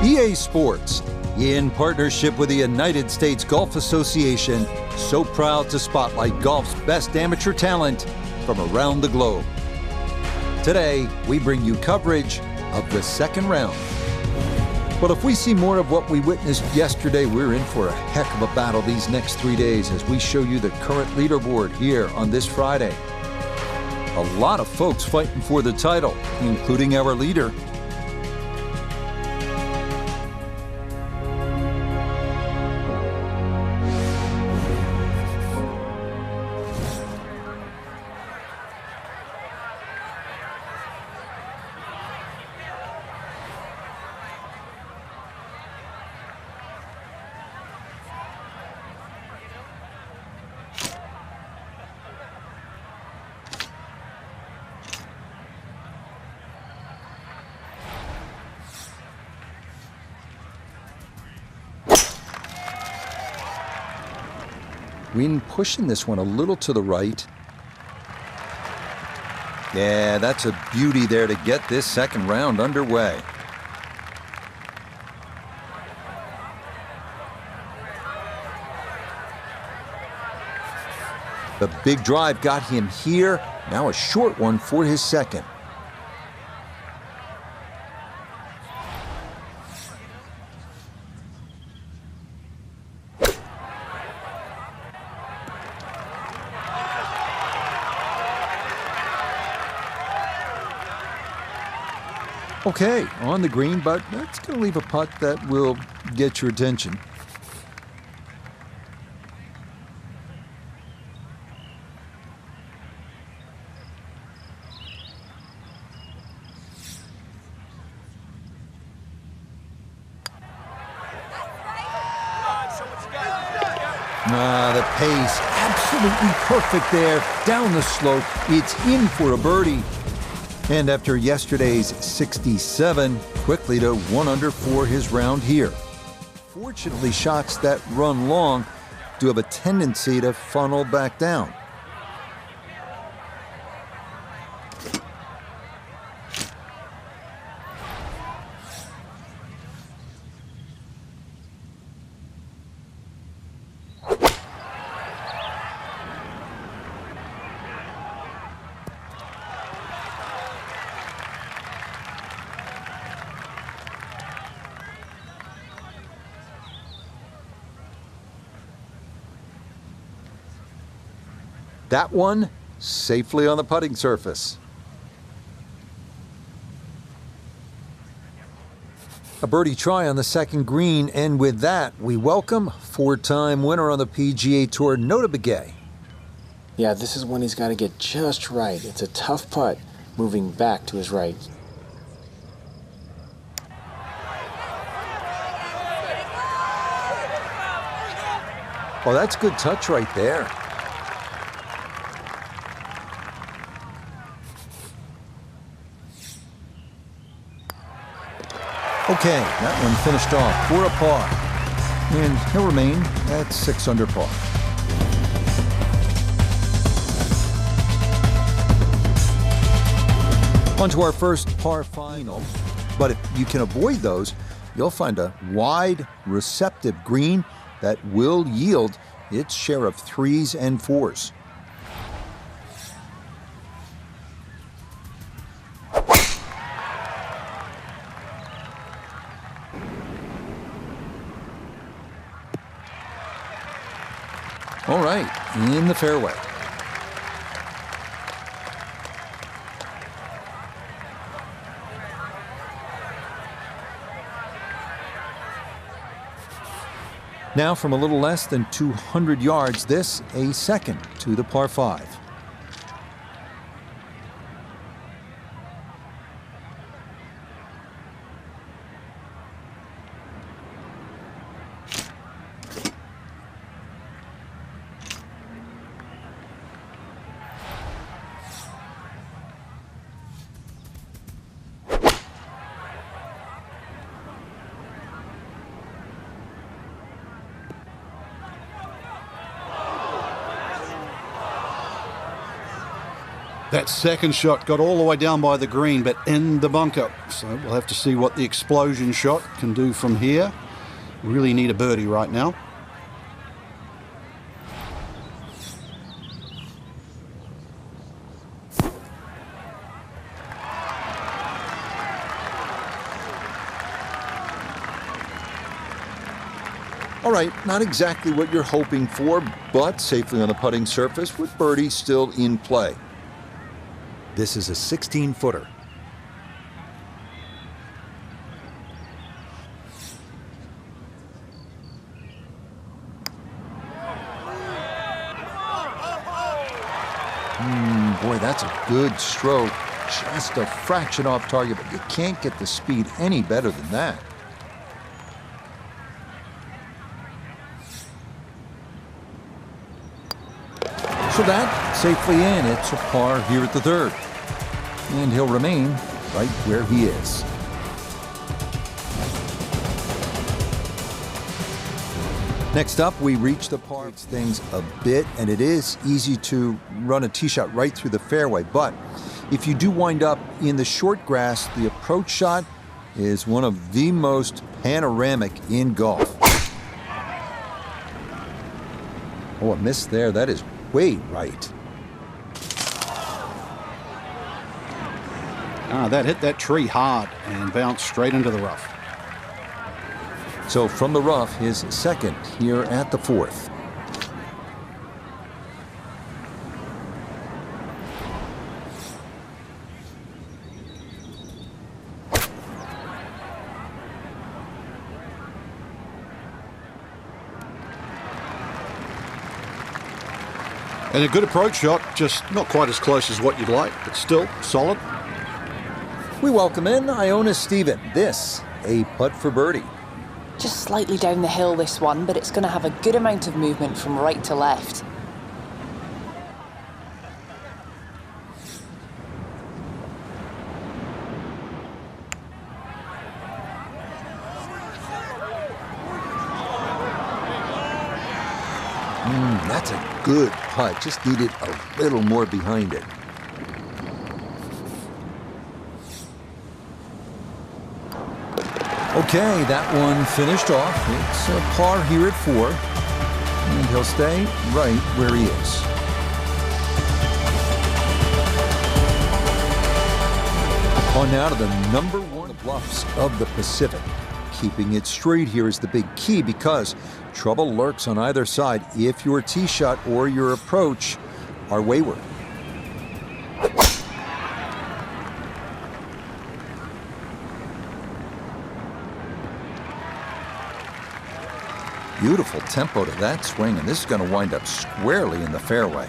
EA Sports, in partnership with the United States Golf Association, so proud to spotlight golf's best amateur talent from around the globe. Today, we bring you coverage of the second round. But if we see more of what we witnessed yesterday, we're in for a heck of a battle these next 3 days as we show you the current leaderboard here on this Friday. A lot of folks fighting for the title, including our leader. Wind pushing this one a little to the right. Yeah, that's a beauty there to get this second round underway. The big drive got him here. Now a short one for his second. Okay, on the green, but that's going to leave a putt that will get your attention. The pace, absolutely perfect there. Down the slope, it's in for a birdie. And after yesterday's 67, quickly to 1 under for his round here. Fortunately, shots that run long do have a tendency to funnel back down. That one safely on the putting surface. A birdie try on the second green, and with that, we welcome four-time winner on the PGA Tour, Nota Begay. Yeah, this is one he's got to get just right. It's a tough putt, moving back to his right. Well, that's good touch right there. Okay, that one finished off for a par, and he'll remain at 6 under par. On to our first par final, but if you can avoid those, you'll find a wide, receptive green that will yield its share of 3s and 4s. All right, in the fairway. Now from a little less than 200 yards, this a second to the par 5. That second shot got all the way down by the green, but in the bunker. So we'll have to see what the explosion shot can do from here. Really need a birdie right now. All right, not exactly what you're hoping for, but safely on the putting surface with birdie still in play. This is a 16-footer. Boy, that's a good stroke. Just a fraction off target, but you can't get the speed any better than that. So that safely in. It's a par here at the third. And he'll remain right where he is. Next up, we reach the par. Things a bit, and it is easy to run a tee shot right through the fairway. But if you do wind up in the short grass, the approach shot is one of the most panoramic in golf. Oh, a miss there. That is way right. That hit that tree hard and bounced straight into the rough. So from the rough, his second here at the fourth. And a good approach shot, just not quite as close as what you'd like, but still solid. We welcome in Iona Stephen. This, a putt for birdie. Just slightly down the hill, this one, but it's going to have a good amount of movement from right to left. That's a good putt. Just needed a little more behind it. Okay, that one finished off. It's a par here at 4. And he'll stay right where he is. On now to the number 1 bluffs of the Pacific. Keeping it straight here is the big key because trouble lurks on either side if your tee shot or your approach are wayward. Beautiful tempo to that swing, and this is going to wind up squarely in the fairway.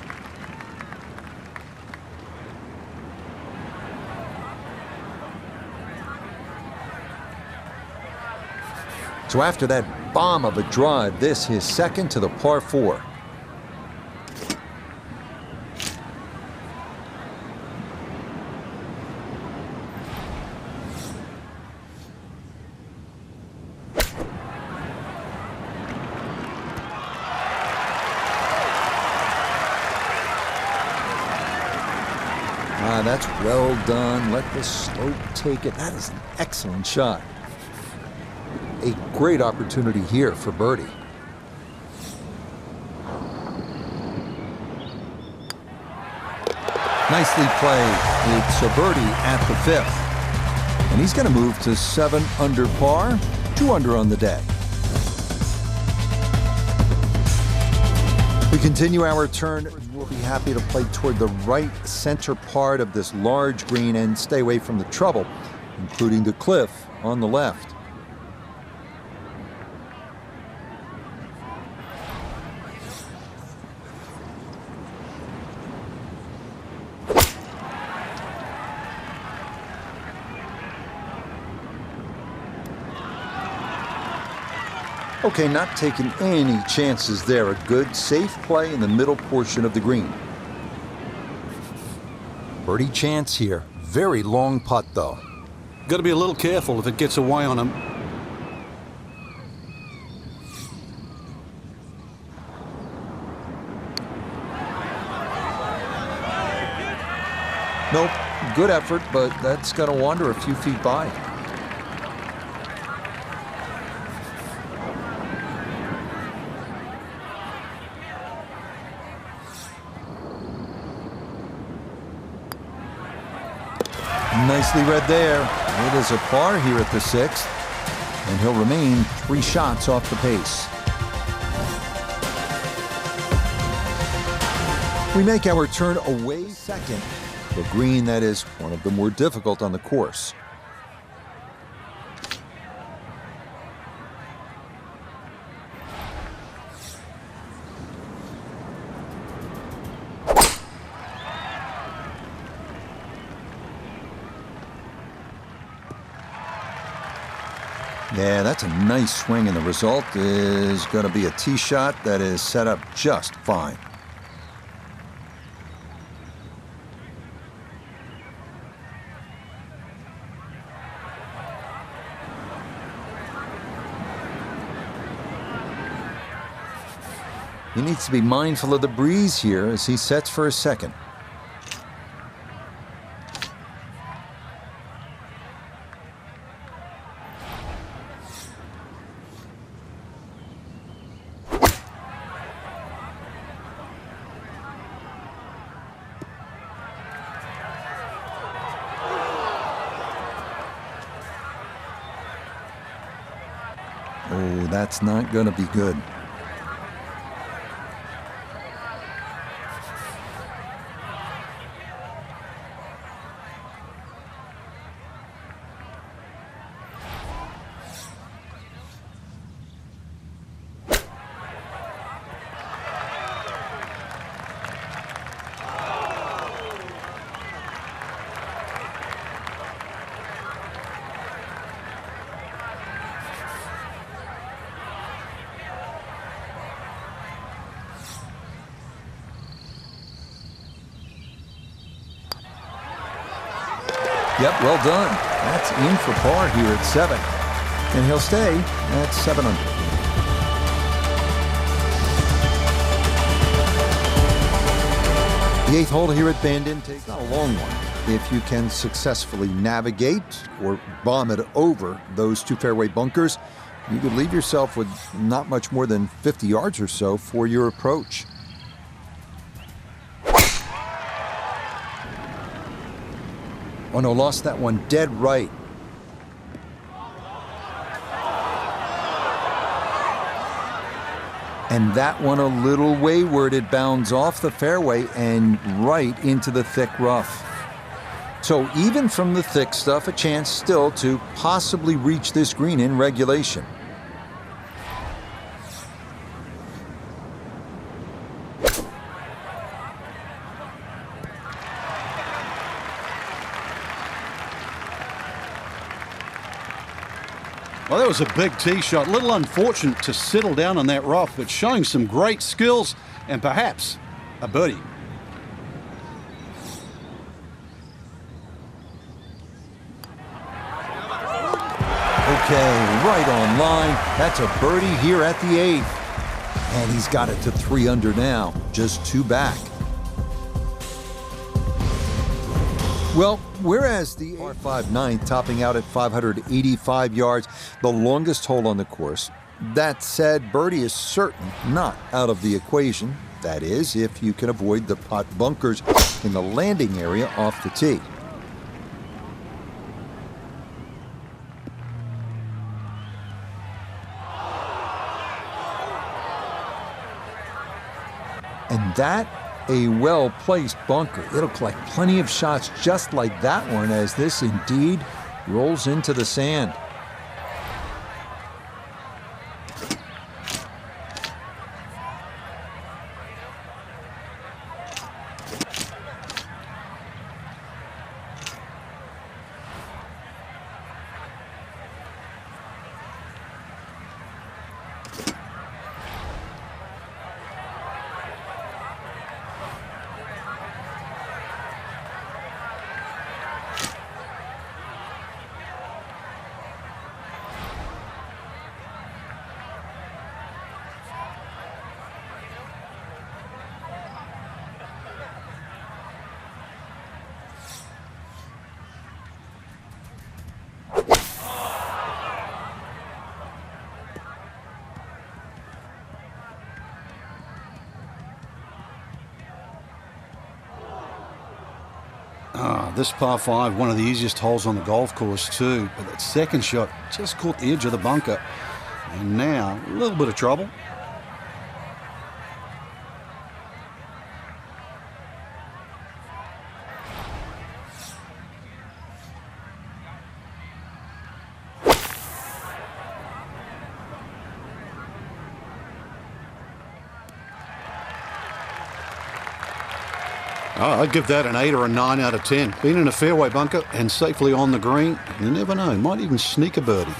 So after that bomb of a drive, this his second to the par 4. That's well done. Let the slope take it. That is an excellent shot. A great opportunity here for birdie. Nicely played. It's a birdie at the 5th. And he's going to move to 7 under par, 2 under on the day. We continue our turn. We'll be happy to play toward the right center part of this large green and stay away from the trouble, including the cliff on the left. Okay, not taking any chances there. A good, safe play in the middle portion of the green. Birdie chance here. Very long putt, though. Got to be a little careful if it gets away on him. Nope, good effort, but that's going to wander a few feet by. Nicely read there. It is a par here at the 6th, and he'll remain 3 shots off the pace. We make our turn away second, the green that is one of the more difficult on the course. Yeah, that's a nice swing, and the result is going to be a tee shot that is set up just fine. He needs to be mindful of the breeze here as he sets for a second. Oh, that's not going to be good. Yep, well done. That's in for par here at 7. And he'll stay at 7 under. The 8th hole here at Bandon takes not a long one. If you can successfully navigate or bomb it over those 2 fairway bunkers, you could leave yourself with not much more than 50 yards or so for your approach. Oh no, lost that one dead right. And that one a little wayward. It bounds off the fairway and right into the thick rough. So even from the thick stuff, a chance still to possibly reach this green in regulation. Well, that was a big tee shot. A little unfortunate to settle down on that rough, but showing some great skills and perhaps a birdie. Okay, right on line. That's a birdie here at the 8th. And he's got it to 3 under now, just 2 back. Well, whereas the par 5 9th topping out at 585 yards, the longest hole on the course, that said, birdie is certain not out of the equation. That is, if you can avoid the pot bunkers in the landing area off the tee. And that a well-placed bunker. It'll collect plenty of shots just like that one as this indeed rolls into the sand. This par 5, one of the easiest holes on the golf course too, but that second shot just caught the edge of the bunker. And now, a little bit of trouble. I'd give that an 8 or a 9 out of 10. Been in a fairway bunker and safely on the green. You never know, might even sneak a birdie.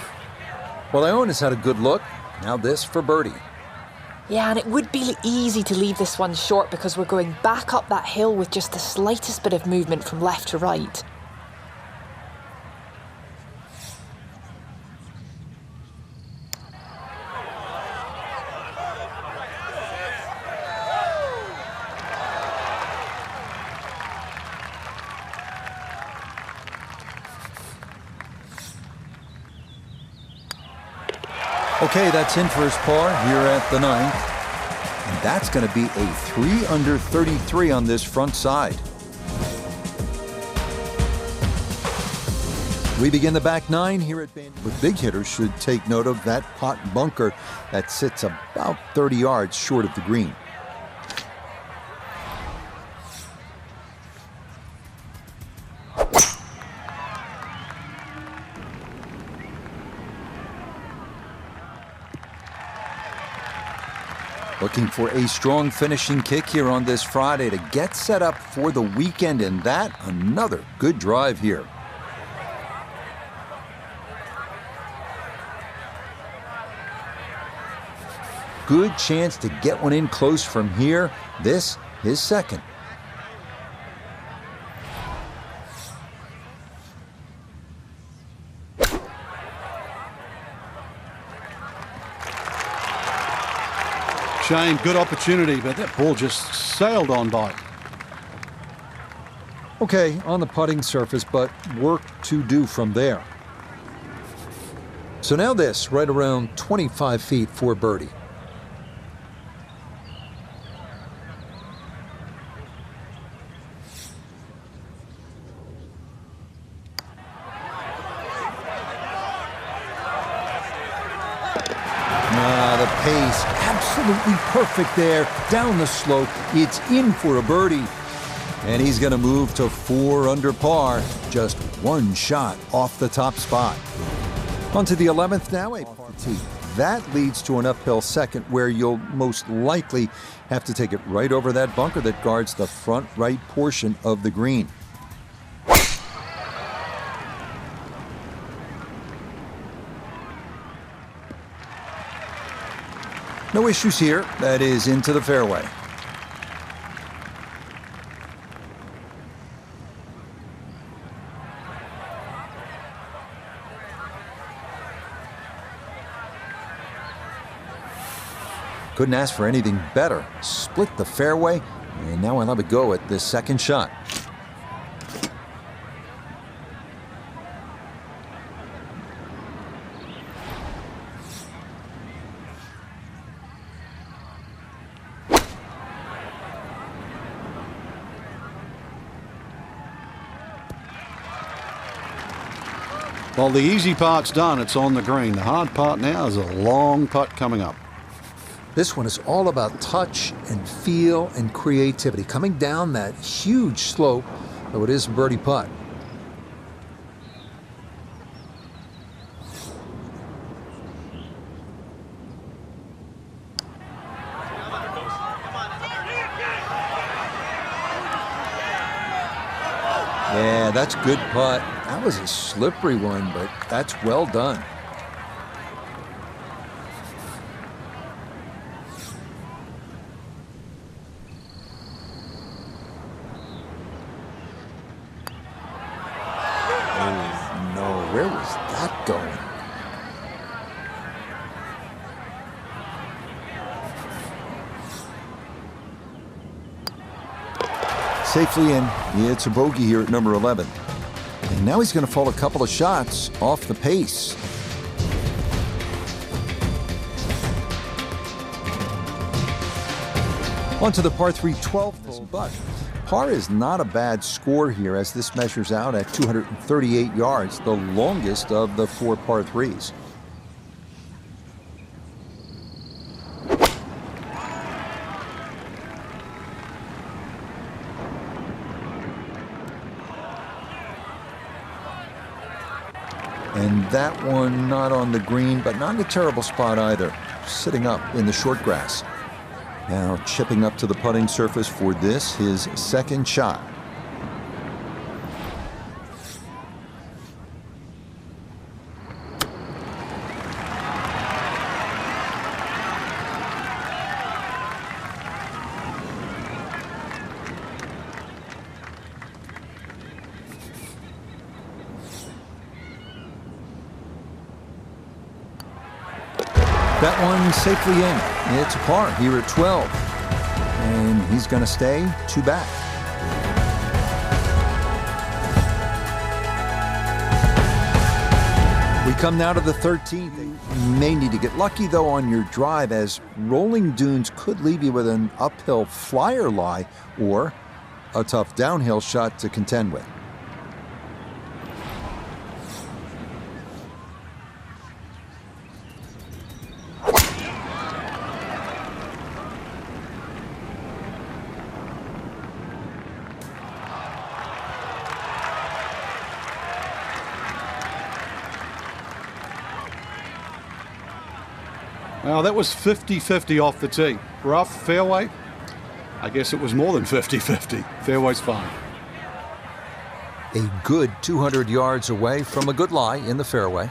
Well, Iona's had a good look. Now this for birdie. Yeah, and it would be easy to leave this one short because we're going back up that hill with just the slightest bit of movement from left to right. Okay, that's in for his par here at the 9th. And that's going to be a 3 under 33 on this front side. We begin the back 9 here at Van. But big hitters should take note of that pot bunker that sits about 30 yards short of the green. Looking for a strong finishing kick here on this Friday to get set up for the weekend, and that another good drive here. Good chance to get one in close from here. This, his second. Shame, good opportunity, but that ball just sailed on by. Okay, on the putting surface, but work to do from there. So now this, right around 25 feet for birdie. The pace, absolutely perfect there. Down the slope, it's in for a birdie. And he's going to move to 4 under par, just one shot off the top spot. On to the 11th now, a par tee. That leads to an uphill second where you'll most likely have to take it right over that bunker that guards the front right portion of the green. No issues here. That is into the fairway. Couldn't ask for anything better. Split the fairway, and now I'll have a go at this second shot. Well, the easy part's done. It's on the green. The hard part now is a long putt coming up. This one is all about touch and feel and creativity. Coming down that huge slope, though it is a birdie putt. Yeah, that's a good putt. That was a slippery one, but that's well done. Oh, no. Where was that going? Safely in. Yeah, it's a bogey here at number 11. And now he's going to fall a couple of shots off the pace. On to the par 3 12th hole, but Par is not a bad score here, as this measures out at 238 yards, the longest of the 4 par 3s. And that one not on the green, but not in a terrible spot either, sitting up in the short grass. Now chipping up to the putting surface for this, his second shot. That one safely in. It's a par here at 12. And he's going to stay 2 back. We come now to the 13th. You may need to get lucky, though, on your drive, as rolling dunes could leave you with an uphill flyer lie or a tough downhill shot to contend with. Now that was 50-50 off the tee. Rough, fairway, I guess it was more than 50-50. Fairway's fine. A good 200 yards away from a good lie in the fairway.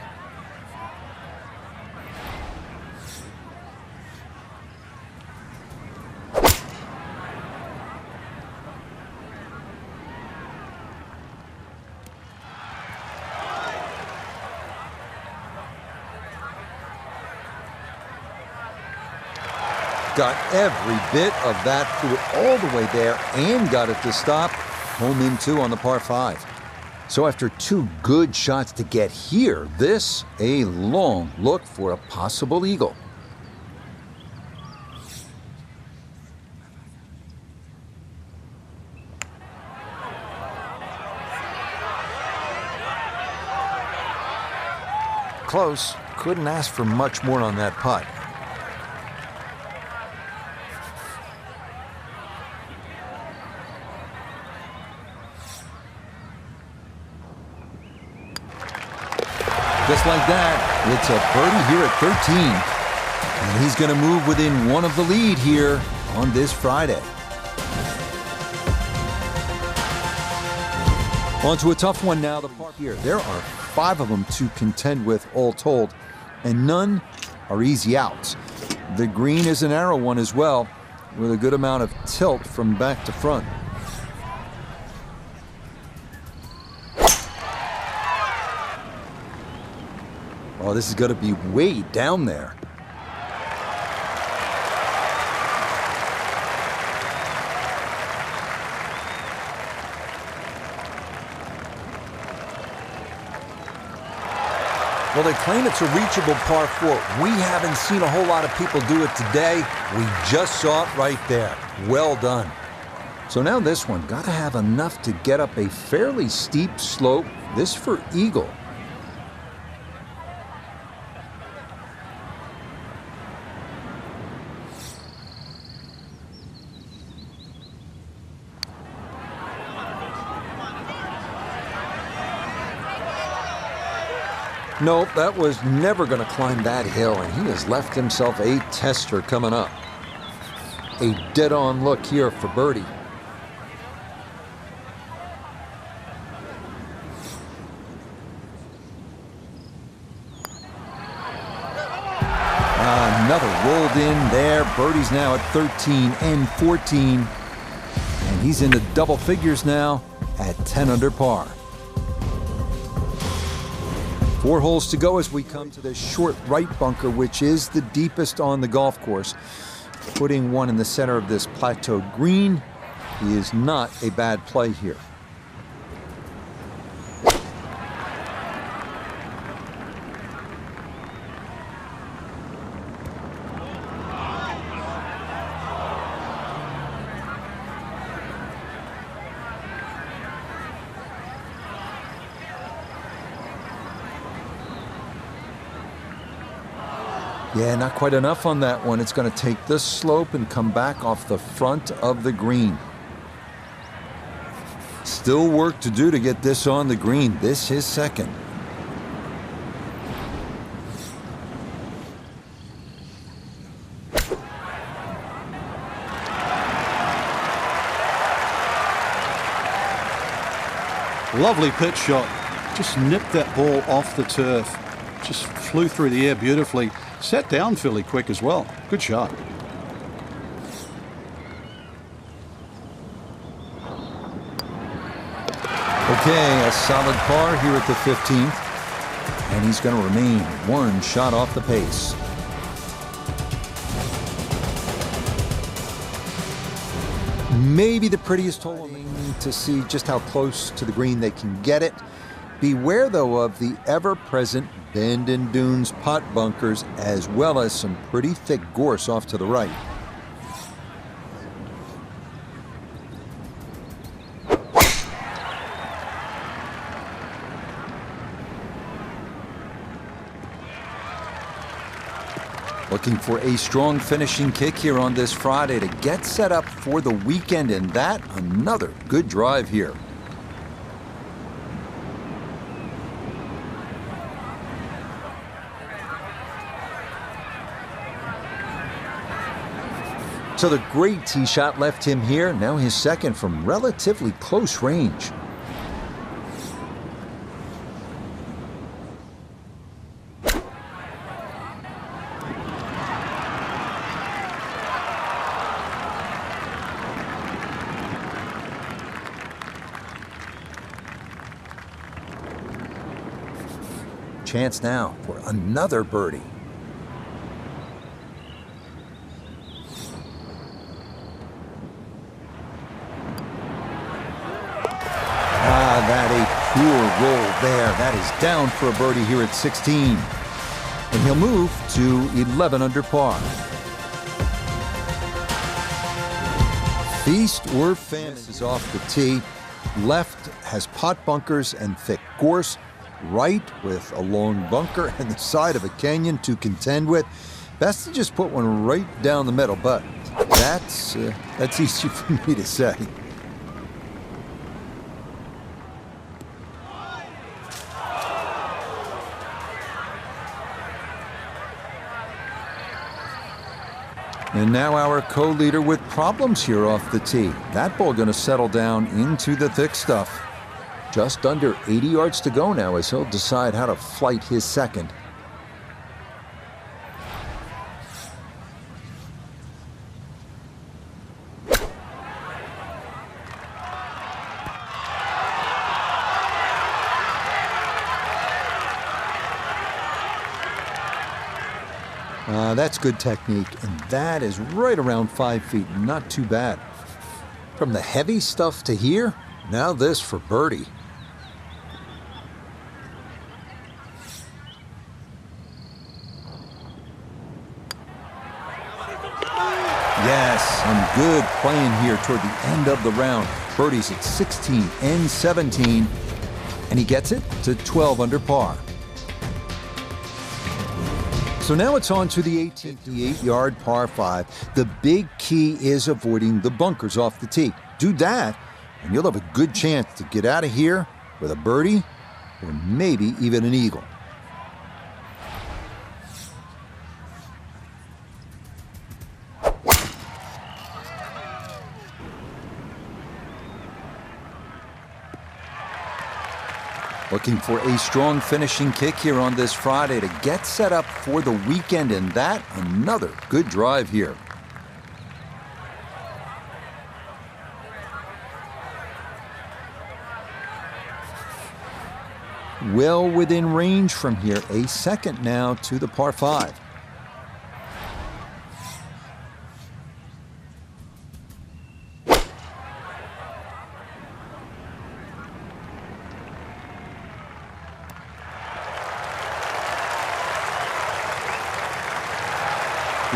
Got every bit of that, threw it all the way there and got it to stop. Home in 2 on the par 5. So after 2 good shots to get here, this a long look for a possible eagle. Close, couldn't ask for much more on that putt. Just like that, it's a birdie here at 13. And he's going to move within 1 of the lead here on this Friday. On to a tough one now, the par here. There are 5 of them to contend with all told, and none are easy outs. The green is a narrow one as well, with a good amount of tilt from back to front. Oh, this is going to be way down there. Well, they claim it's a reachable par 4. We haven't seen a whole lot of people do it today. We just saw it right there. Well done. So now this one, got to have enough to get up a fairly steep slope. This for eagle. Nope, that was never going to climb that hill, and he has left himself a tester coming up. A dead-on look here for birdie. Another rolled in there. Birdie's now at 13 and 14. And he's into double figures now at 10 under par. 4 holes to go as we come to this short right bunker, which is the deepest on the golf course. Putting one in the center of this plateaued green is not a bad play here. Yeah, not quite enough on that one. It's going to take this slope and come back off the front of the green. Still work to do to get this on the green. This is second. Lovely pitch shot. Just nipped that ball off the turf. Just flew through the air beautifully. Sat down fairly quick as well. Good shot. Okay, a solid par here at the 15th. And he's going to remain one shot off the pace. Maybe the prettiest hole to see just how close to the green they can get it. Beware, though, of the ever-present bend and dunes pot bunkers, as well as some pretty thick gorse off to the right. Looking for a strong finishing kick here on this Friday to get set up for the weekend, and that another good drive here. So the great tee shot left him here, now his second from relatively close range. Chance now for another birdie. That a pure roll there. That is down for a birdie here at 16. And he'll move to 11 under par. Feast or famine is off the tee. Left has pot bunkers and thick gorse. Right with a long bunker and the side of a canyon to contend with. Best to just put one right down the middle, but that's easy for me to say. And now our co-leader with problems here off the tee. That ball going to settle down into the thick stuff. Just under 80 yards to go now as he'll decide how to flight his second. That's good technique, and that is right around 5 feet. Not too bad. From the heavy stuff to here, now this for birdie. Yes, some good playing here toward the end of the round. Birdies at 16 and 17, and he gets it to 12 under par. So now it's on to the 88-yard par 5. The big key is avoiding the bunkers off the tee. Do that, and you'll have a good chance to get out of here with a birdie or maybe even an eagle. Looking for a strong finishing kick here on this Friday to get set up for the weekend, and that another good drive here. Well within range from here, a second now to the par 5.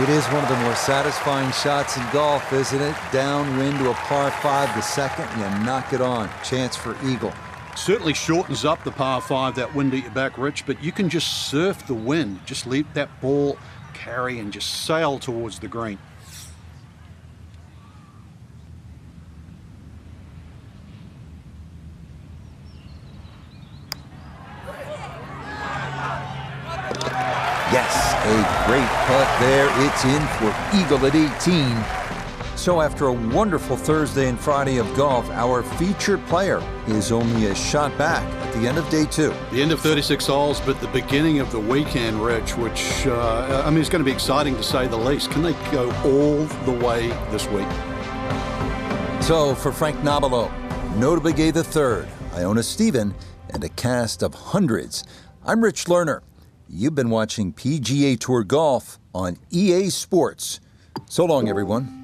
It is one of the more satisfying shots in golf, isn't it? Downwind to a par 5, the second, you knock it on. Chance for eagle. Certainly shortens up the par 5, that wind at your back, Rich, but you can just surf the wind. Just let that ball carry and just sail towards the green. Yes, a great putt there. It's in for eagle at 18. So after a wonderful Thursday and Friday of golf, our featured player is only a shot back at the end of day 2. The end of 36 holes, but the beginning of the weekend, Rich, which, it's going to be exciting to say the least. Can they go all the way this week? So for Frank Nobilo, notably gave the third, Iona Stephen, and a cast of hundreds. I'm Rich Lerner. You've been watching PGA Tour Golf on EA Sports. So long, everyone.